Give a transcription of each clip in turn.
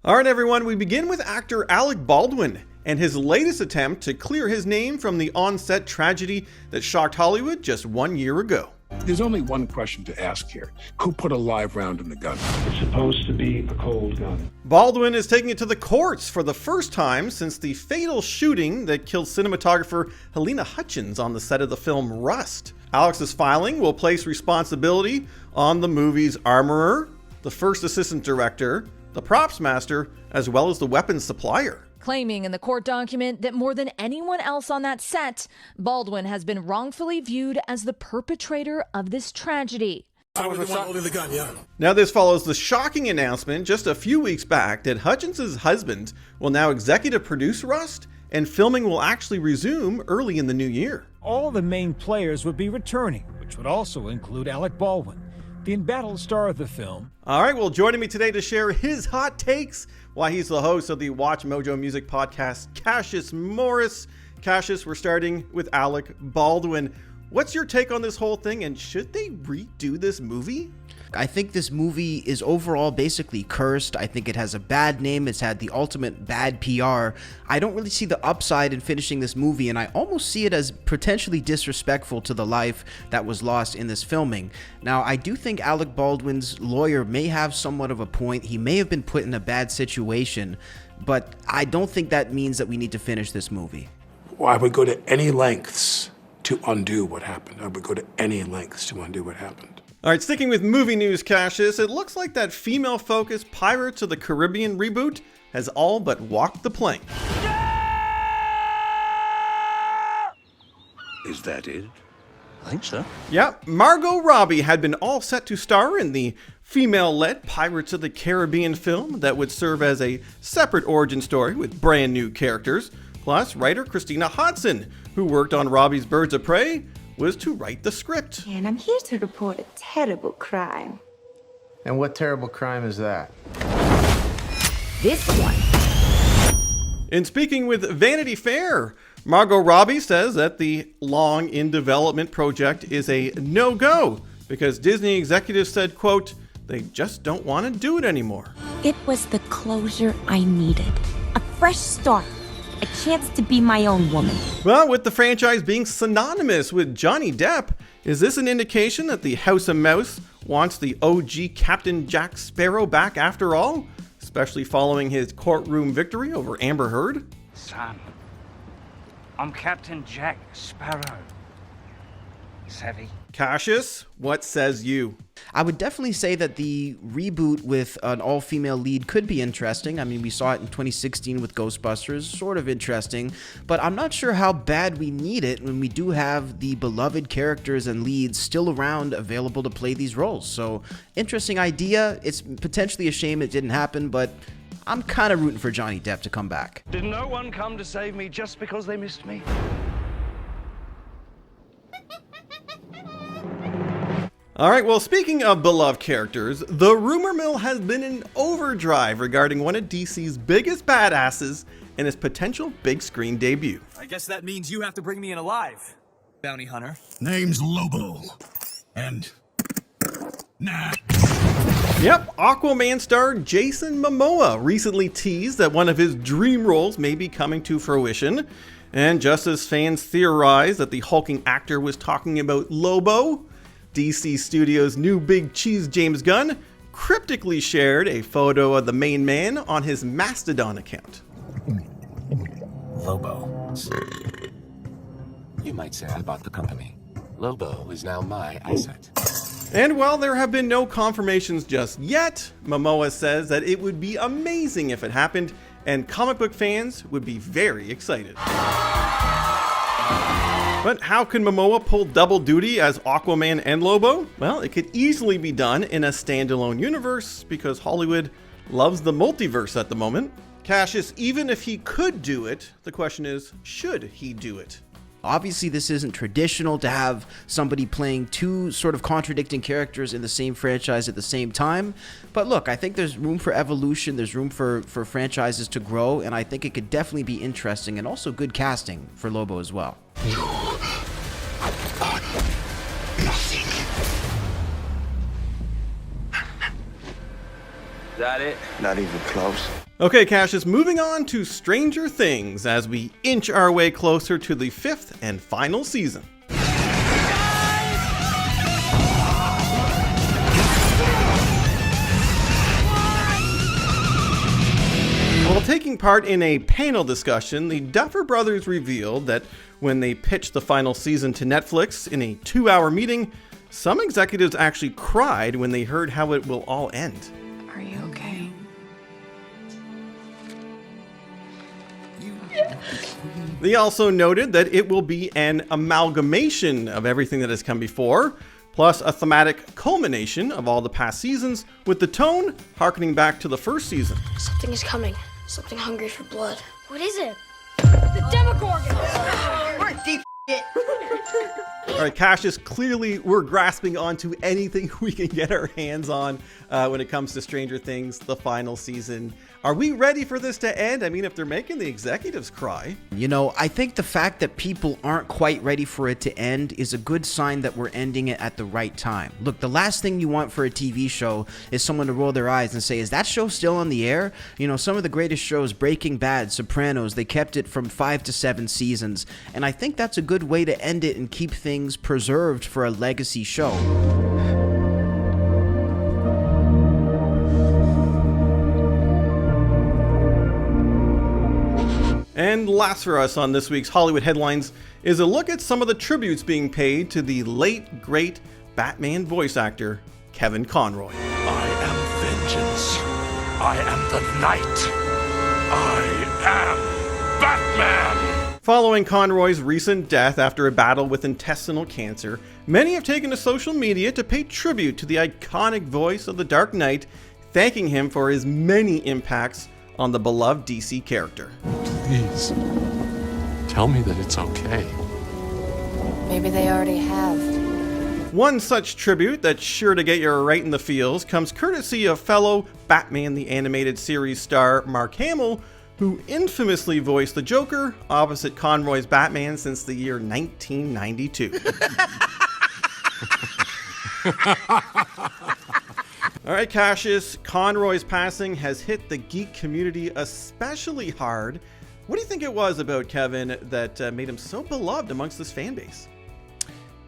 Alright everyone, we begin with actor Alec Baldwin and his latest attempt to clear his name from the on-set tragedy that shocked Hollywood just 1 year ago. There's only one question to ask here. Who put a live round in the gun? It's supposed to be a cold gun. Baldwin is taking it to the courts for the first time since the fatal shooting that killed cinematographer Helena Hutchins on the set of the film Rust. Alec's filing will place responsibility on the movie's armorer, the first assistant director, the props master, as well as the weapons supplier. Claiming in the court document that more than anyone else on that set, Baldwin has been wrongfully viewed as the perpetrator of this tragedy. I was the one holding the gun, yeah. Now this follows the shocking announcement just a few weeks back that Hutchins' husband will now executive produce Rust, and filming will actually resume early in the new year. All the main players would be returning, which would also include Alec Baldwin, the embattled star of the film. All right, well, joining me today to share his hot takes, why he's the host of the Watch Mojo music podcast, Cassius Morris. Cassius, we're starting with Alec Baldwin. What's your take on this whole thing, and should they redo this movie? I think this movie is overall basically cursed. I think it has a bad name. It's had the ultimate bad PR. I don't really see the upside in finishing this movie, and I almost see it as potentially disrespectful to the life that was lost in this filming. Now, I do think Alec Baldwin's lawyer may have somewhat of a point. He may have been put in a bad situation, but I don't think that means that we need to finish this movie. Well, I would go to any lengths to undo what happened. I would go to any lengths to undo what happened. All right, sticking with movie news, Cassius, it looks like that female-focused Pirates of the Caribbean reboot has all but walked the plank. Is that it? I think so. Yeah, Margot Robbie had been all set to star in the female-led Pirates of the Caribbean film that would serve as a separate origin story with brand new characters. Plus, writer Christina Hodson, who worked on Robbie's Birds of Prey, was to write the script. And I'm here to report a terrible crime. And what terrible crime is that? This one. In speaking with Vanity Fair, Margot Robbie says that the long in development project is a no-go because Disney executives said, quote, they just don't want to do it anymore. It was the closure I needed. A fresh start. A chance to be my own woman. Well, with the franchise being synonymous with Johnny Depp, is this an indication that the House of Mouse wants the OG Captain Jack Sparrow back after all? Especially following his courtroom victory over Amber Heard? Son, I'm Captain Jack Sparrow. Savvy? Cassius, what says you? I would definitely say that the reboot with an all-female lead could be interesting. I mean, we saw it in 2016 with Ghostbusters, sort of interesting, but I'm not sure how bad we need it when we do have the beloved characters and leads still around available to play these roles. So, interesting idea. It's potentially a shame it didn't happen, but I'm kind of rooting for Johnny Depp to come back. Did no one come to save me just because they missed me? All right, well, speaking of beloved characters, the rumor mill has been in overdrive regarding one of DC's biggest badasses and his potential big screen debut. I guess that means you have to bring me in alive, bounty hunter. Name's Lobo. And... nah. Yep, Aquaman star Jason Momoa recently teased that one of his dream roles may be coming to fruition. And just as fans theorized that the hulking actor was talking about Lobo, DC Studios' new big cheese James Gunn cryptically shared a photo of the main man on his Mastodon account. Lobo. You might say I bought the company. Lobo is now my asset. And while there have been no confirmations just yet, Momoa says that it would be amazing if it happened, and comic book fans would be very excited. But how can Momoa pull double duty as Aquaman and Lobo? Well, it could easily be done in a standalone universe because Hollywood loves the multiverse at the moment. Cassius, even if he could do it, the question is, should he do it? Obviously, this isn't traditional to have somebody playing two sort of contradicting characters in the same franchise at the same time. But look, I think there's room for evolution, there's room for franchises to grow, and I think it could definitely be interesting and also good casting for Lobo as well. You are nothing. that it? Not even close. Okay, Cassius, moving on to Stranger Things as we inch our way closer to the 5th and final season. While taking part in a panel discussion, the Duffer brothers revealed that when they pitched the final season to Netflix in a 2-hour meeting, some executives actually cried when they heard how it will all end. Are you okay? They also noted that it will be an amalgamation of everything that has come before, plus a thematic culmination of all the past seasons, with the tone harkening back to the first season. Something is coming. Something hungry for blood. What is it? The Demogorgon! We're deep shit. All right, Cassius, clearly we're grasping onto anything we can get our hands on when it comes to Stranger Things, the final season. Are we ready for this to end? I mean, if they're making the executives cry. You know, I think the fact that people aren't quite ready for it to end is a good sign that we're ending it at the right time. Look, the last thing you want for a TV show is someone to roll their eyes and say, is that show still on the air? You know, some of the greatest shows, Breaking Bad, Sopranos, they kept it from 5 to 7 seasons. And I think that's a good way to end it and keep things preserved for a legacy show. And last for us on this week's Hollywood Headlines is a look at some of the tributes being paid to the late, great Batman voice actor, Kevin Conroy. I am vengeance. I am the night. I am Batman. Following Conroy's recent death after a battle with intestinal cancer, many have taken to social media to pay tribute to the iconic voice of the Dark Knight, thanking him for his many impacts on the beloved DC character. Please, tell me that it's okay. Maybe they already have. One such tribute that's sure to get you right in the feels comes courtesy of fellow Batman the Animated Series star Mark Hamill, who infamously voiced the Joker opposite Conroy's Batman since the year 1992. All right, Cassius, Conroy's passing has hit the geek community especially hard. What do you think it was about Kevin that made him so beloved amongst this fan base?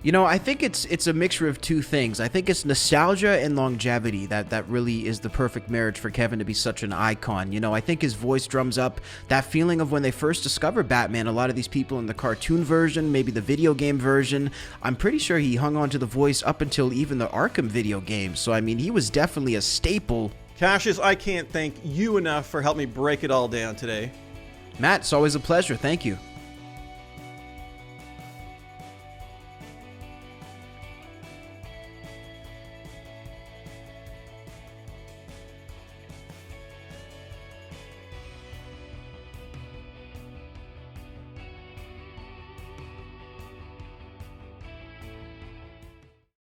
You know, I think it's a mixture of two things. I think it's nostalgia and longevity that really is the perfect marriage for Kevin to be such an icon. You know, I think his voice drums up that feeling of when they first discovered Batman. A lot of these people in the cartoon version, maybe the video game version, I'm pretty sure he hung on to the voice up until even the Arkham video game. So, I mean, he was definitely a staple. Cassius, I can't thank you enough for helping me break it all down today. Matt, it's always a pleasure. Thank you.